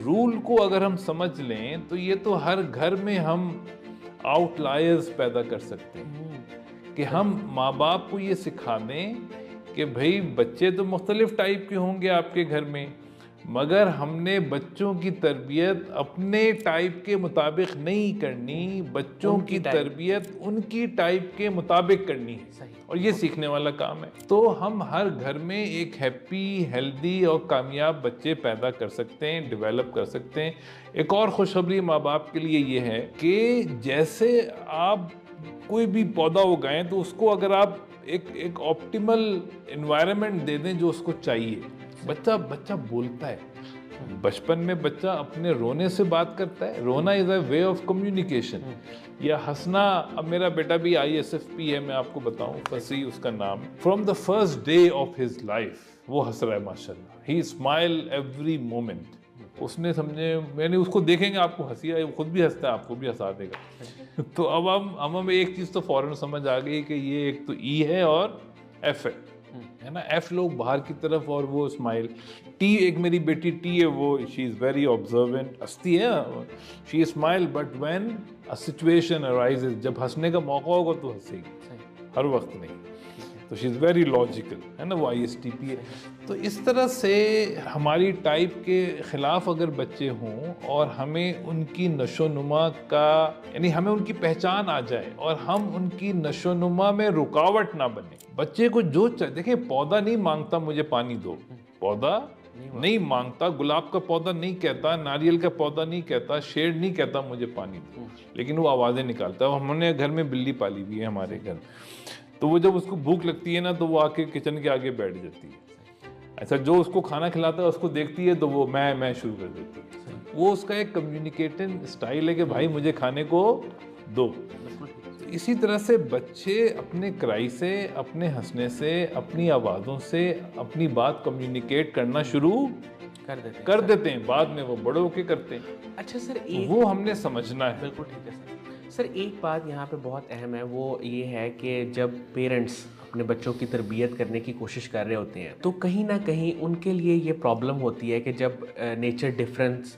Rule को अगर हम समझ लें तो ये तो हर घर में हम आउटलायर्स पैदा कर सकते हैं कि हम माँ बाप को ये सिखा दें कि भाई बच्चे तो मुख्तलिफ टाइप के होंगे आपके घर में, मगर हमने बच्चों की तरबियत अपने टाइप के मुताबिक नहीं करनी, बच्चों की तरबियत उनकी टाइप के मुताबिक करनी है और ये सीखने वाला काम है। तो हम हर घर में एक हैप्पी, हेल्दी और कामयाब बच्चे पैदा कर सकते हैं, डेवलप कर सकते हैं। एक और खुशखबरी माँ बाप के लिए ये है कि जैसे आप कोई भी पौधा उगाएं तो उसको अगर आप एक ऑप्टिमल एनवायरनमेंट दे दें जो उसको चाहिए, बच्चा बोलता है। बचपन में बच्चा अपने रोने से बात करता है, रोना is a way of communication, या हंसना। अब मेरा बेटा भी ISFP है, मैं आपको बताऊं, फसी उसका नाम। From the first day of his life वो हंस रहा है माशाल्लाह, ही स्माइल एवरी मोमेंट। उसने समझे, मैंने उसको देखेंगे आपको हंसी आए, वो खुद भी हंसता है, आपको भी हंसा देगा। तो अब हम एक चीज तो फौरन समझ आ गई कि ये एक तो E है और F है ना। F लोग बाहर की तरफ और वो स्माइल। T, एक मेरी बेटी T है, वो शी इज वेरी ऑब्जर्वेंट, हंसती है, she smile, but when a situation arises, जब हंसने का मौका होगा तो हंसेगी, हर वक्त नहीं। तो शी इज़ वेरी लॉजिकल, है ना, वो ISTP है। तो इस तरह से हमारी टाइप के ख़िलाफ़ अगर बच्चे हों और हमें उनकी नशोनुमा का, यानी हमें उनकी पहचान आ जाए और हम उनकी नशोनुमा में रुकावट ना बने। बच्चे को जो देखिए, पौधा नहीं मांगता मुझे पानी दो, पौधा नहीं मांगता, गुलाब का पौधा नहीं कहता, नारियल का पौधा नहीं कहता, शेर नहीं कहता मुझे पानी दो, लेकिन वो आवाज़ें निकालता है। हमने घर में बिल्ली पाली हुई है हमारे घर, तो वो जब उसको भूख लगती है ना तो वो आके किचन के आगे बैठ जाती है। ऐसा जो उसको खाना खिलाता है उसको देखती है तो वो मैं शुरू कर देती है। वो उसका एक कम्युनिकेटिंग स्टाइल है कि भाई मुझे खाने को दो। तो इसी तरह से बच्चे अपने क्राई से, अपने हंसने से, अपनी आवाज़ों से अपनी बात कम्युनिकेट करना शुरू कर देते हैं। बाद में वो बड़े होके करते हैं। अच्छा सर, वो हमने समझना है। बिल्कुल ठीक है सर। एक बात यहाँ पे बहुत अहम है, वो ये है कि जब पेरेंट्स अपने बच्चों की तरबियत करने की कोशिश कर रहे होते हैं तो कहीं ना कहीं उनके लिए ये प्रॉब्लम होती है कि जब नेचर डिफरेंस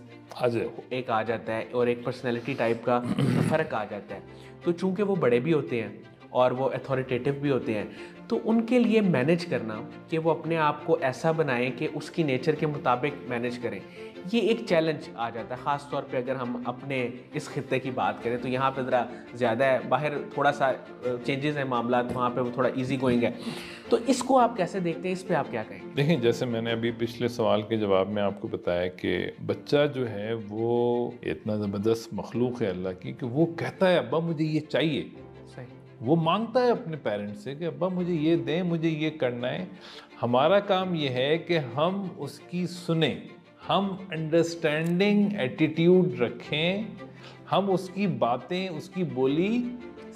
एक आ जाता है और एक पर्सनैलिटी टाइप का फ़र्क आ जाता है, तो चूंकि वो बड़े भी होते हैं और वो अथॉरिटेटिव भी होते हैं, तो उनके लिए मैनेज करना कि वो अपने आप को ऐसा बनाएं कि उसकी नेचर के मुताबिक मैनेज करें, ये एक चैलेंज आ जाता है। ख़ास तौर पे अगर हम अपने इस खित्ते की बात करें तो यहाँ पे ज़रा ज़्यादा है, बाहर थोड़ा सा चेंजेस हैं मामलात, वहाँ पे वो थोड़ा इजी गोइंग है। तो इसको आप कैसे देखते हैं, इस पे आप क्या कहेंगे? देखिए, जैसे मैंने अभी पिछले सवाल के जवाब में आपको बताया कि बच्चा जो है वो इतना ज़बरदस्त मखलूक है अल्लाह की कि वो कहता है अब्बा मुझे ये चाहिए। सही। वो मांगता है अपने पेरेंट्स से कि अब्बा मुझे ये दें, मुझे ये करना है। हमारा काम ये है कि हम उसकी सुने, हम अंडरस्टैंडिंग एटीट्यूड रखें, हम उसकी बातें, उसकी बोली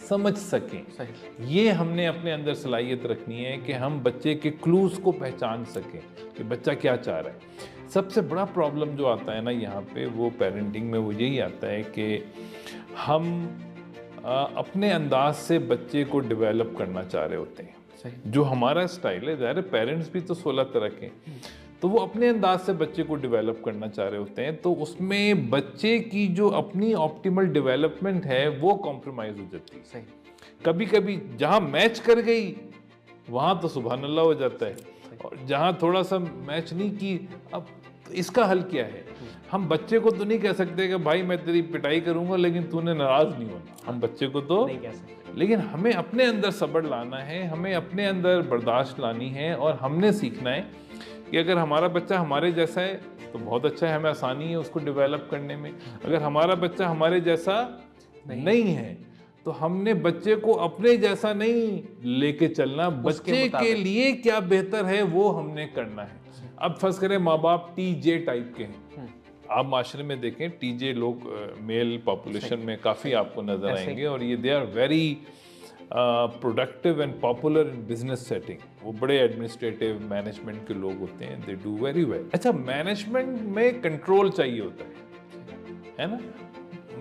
समझ सकें। सही। ये हमने अपने अंदर सलाहियत रखनी है कि हम बच्चे के क्लूज़ को पहचान सकें कि बच्चा क्या चाह रहा है। सबसे बड़ा प्रॉब्लम जो आता है ना यहाँ पे, वो पेरेंटिंग में वो यही आता है कि हम अपने अंदाज से बच्चे को डेवलप करना चाह रहे होते हैं। सही। जो हमारा स्टाइल है, ज़ाहिर है पेरेंट्स भी तो 16 तरह के, तो वो अपने अंदाज से बच्चे को डेवलप करना चाह रहे होते हैं। तो उसमें बच्चे की जो अपनी ऑप्टिमल डेवलपमेंट है वो कॉम्प्रोमाइज़ हो जाती है। सही। कभी कभी जहाँ मैच कर गई वहाँ तो सुभान अल्लाह हो जाता है, और जहाँ थोड़ा सा मैच नहीं की, अब तो इसका हल क्या है? हम बच्चे को तो नहीं कह सकते कि भाई मैं तेरी पिटाई करूंगा लेकिन तूने नाराज नहीं होना। हम बच्चे को तो नहीं कह सकते, लेकिन हमें अपने अंदर सब्र लाना है, हमें अपने अंदर बर्दाश्त लानी है, और हमने सीखना है कि अगर हमारा बच्चा हमारे जैसा है तो बहुत अच्छा है, हमें आसानी है उसको डेवलप करने में। अगर हमारा बच्चा हमारे जैसा नहीं है तो हमने बच्चे को अपने जैसा नहीं लेके चलना, बच्चे के लिए क्या बेहतर है वो हमने करना है। अब फर्ज करें माँ बाप TJ टाइप के हैं, आप माशरे में देखें TJ लोग मेल पॉपुलेशन में काफ़ी आपको नजर आएंगे, और ये they are very productive and popular in business setting. वो बड़े एडमिनिस्ट्रेटिव मैनेजमेंट के लोग होते हैं, दे डू वेरी वेल। अच्छा, मैनेजमेंट में कंट्रोल चाहिए होता है ना।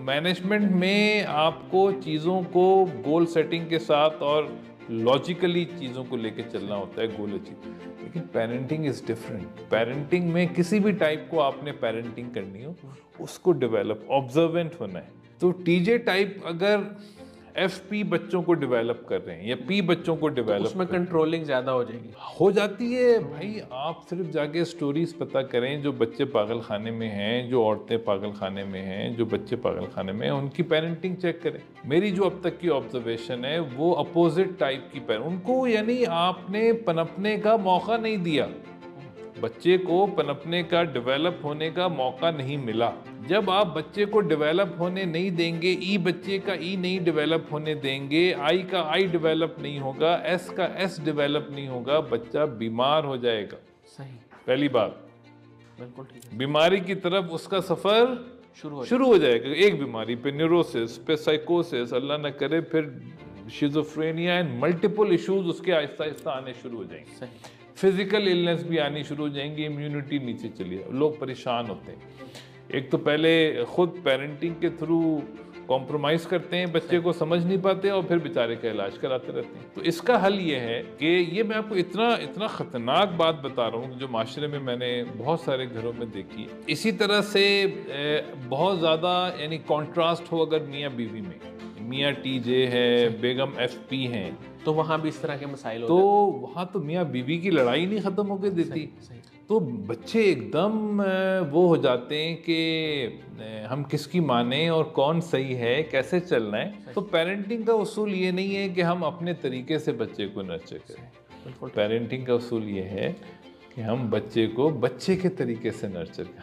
मैनेजमेंट में आपको चीज़ों को गोल सेटिंग के साथ और लॉजिकली चीज़ों को लेके चलना होता है, गोल अचीव। लेकिन पेरेंटिंग इज डिफरेंट। पेरेंटिंग में किसी भी टाइप को आपने पेरेंटिंग करनी हो, उसको डेवलप, ऑब्जर्वेंट होना है। तो टीजे टाइप अगर एफपी बच्चों को डेवलप कर रहे हैं या पी बच्चों को डेवलप उसमें कंट्रोलिंग ज़्यादा हो जाएगी। हो जाती है भाई। आप सिर्फ जाके स्टोरीज पता करें, जो बच्चे पागल खाने में हैं, जो औरतें पागल खाने में हैं, जो बच्चे पागल खाने में हैं, उनकी पेरेंटिंग चेक करें। मेरी जो अब तक की ऑब्जर्वेशन है वो अपोजिट टाइप की उनको, यानी आपने पनपने का मौका नहीं दिया, बच्चे को पनपने का, डेवलप होने का मौका नहीं मिला। जब आप बच्चे को डेवलप होने नहीं देंगे, ई बच्चे का ई नहीं डेवलप होने देंगे, आई का आई डेवलप नहीं होगा, एस का एस डेवलप नहीं होगा, बच्चा बीमार हो जाएगा। सही, पहली बात, बिल्कुल ठीक है। बीमारी की तरफ उसका सफर शुरू हो जाएगा। एक बीमारी पे, न्यूरोसिस पे, साइकोसिस, अल्लाह न करे फिर शिज़ोफ्रेनिया एंड मल्टीपल इश्यूज उसके आहिस्ता आहिस्ता आने शुरू हो जाएंगे। सही, फिजिकल इलनेस भी आनी शुरू हो जाएंगी, इम्यूनिटी नीचे चली जाए, लोग परेशान होते हैं। एक तो पहले खुद पेरेंटिंग के थ्रू कॉम्प्रोमाइज करते हैं, बच्चे को समझ नहीं पाते और फिर बेचारे का इलाज कराते रहते हैं। तो इसका हल ये है कि ये मैं आपको इतना ख़तरनाक बात बता रहा हूँ जो माशरे में मैंने बहुत सारे घरों में देखी है। इसी तरह से बहुत ज़्यादा यानी कॉन्ट्रास्ट हो अगर मियाँ बीवी में, मियाँ टीजे है, बेगम एफपी हैं, तो वहाँ भी इस तरह के मसाइल तो वहाँ तो मियाँ बीवी की लड़ाई नहीं ख़त्म होकर देती। तो बच्चे एकदम वो हो जाते हैं कि हम किसकी माने और कौन सही है, कैसे चलना है। तो पेरेंटिंग का उसूल ये नहीं है कि हम अपने तरीके से बच्चे को नर्चर करें। पेरेंटिंग का उसूल ये है कि हम बच्चे को बच्चे के तरीके से नर्चर करें।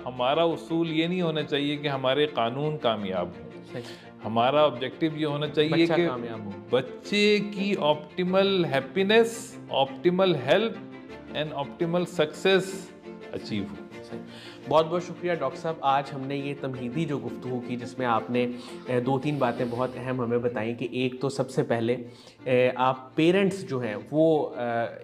हमारा उसूल ये नहीं होना चाहिए कि हमारे कानून कामयाब हों। हमारा ऑब्जेक्टिव ये होना चाहिए कि बच्चे की optimal happiness, optimal health and optimal success achieve हो। बहुत बहुत शुक्रिया डॉक्टर साहब। आज हमने ये तमहीदी जो गुफ्तगू की, जिसमें आपने 2-3 बातें बहुत अहम हमें बताई कि एक तो सबसे पहले आप पेरेंट्स जो हैं वो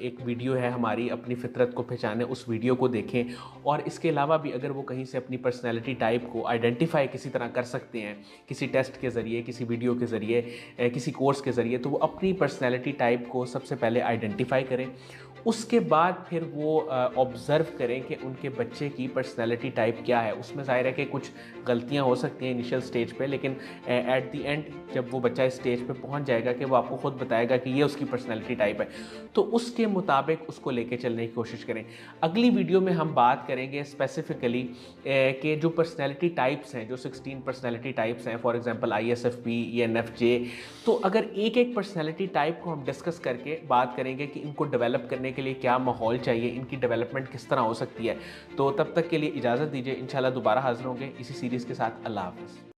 एक वीडियो है हमारी अपनी फितरत को पहचाने, उस वीडियो को देखें। और इसके अलावा भी अगर वो कहीं से अपनी पर्सनैलिटी टाइप को आइडेंटिफाई किसी तरह कर सकते हैं, किसी टेस्ट के ज़रिए, किसी वीडियो के ज़रिए, किसी कोर्स के ज़रिए, तो वो अपनी पर्सनैलिटी टाइप को सबसे पहले आइडेंटिफाई करें। उसके बाद फिर वो ऑब्ज़र्व करें कि उनके बच्चे की पर्सनैलिटी टाइप क्या है। उसमें ज़ाहिर है कि कुछ गलतियां हो सकती हैं इनिशियल स्टेज पे, लेकिन एट द एंड जब वो बच्चा इस स्टेज पे पहुंच जाएगा कि वो आपको ख़ुद बताएगा कि ये उसकी पर्सनैलिटी टाइप है, तो उसके मुताबिक उसको लेके चलने की कोशिश करें। अगली वीडियो में हम बात करेंगे स्पेसिफ़िकली कि जो पर्सनैलिटी टाइप्स हैं, जो 16 पर्सनैलिटी टाइप्स हैं, फॉर एग्जांपल ISFP, ENFJ, तो अगर एक एक पर्सनैलिटी टाइप को हम डिस्कस करके बात करेंगे कि इनको डेवलप करने के लिए क्या माहौल चाहिए, इनकी डेवलपमेंट किस तरह हो सकती है। तो तब तक के लिए इजाज़त दीजिए, इंशाल्लाह दोबारा हाज़िर होंगे इसी सीरीज़ के साथ। अल्लाह हाफ़िज़।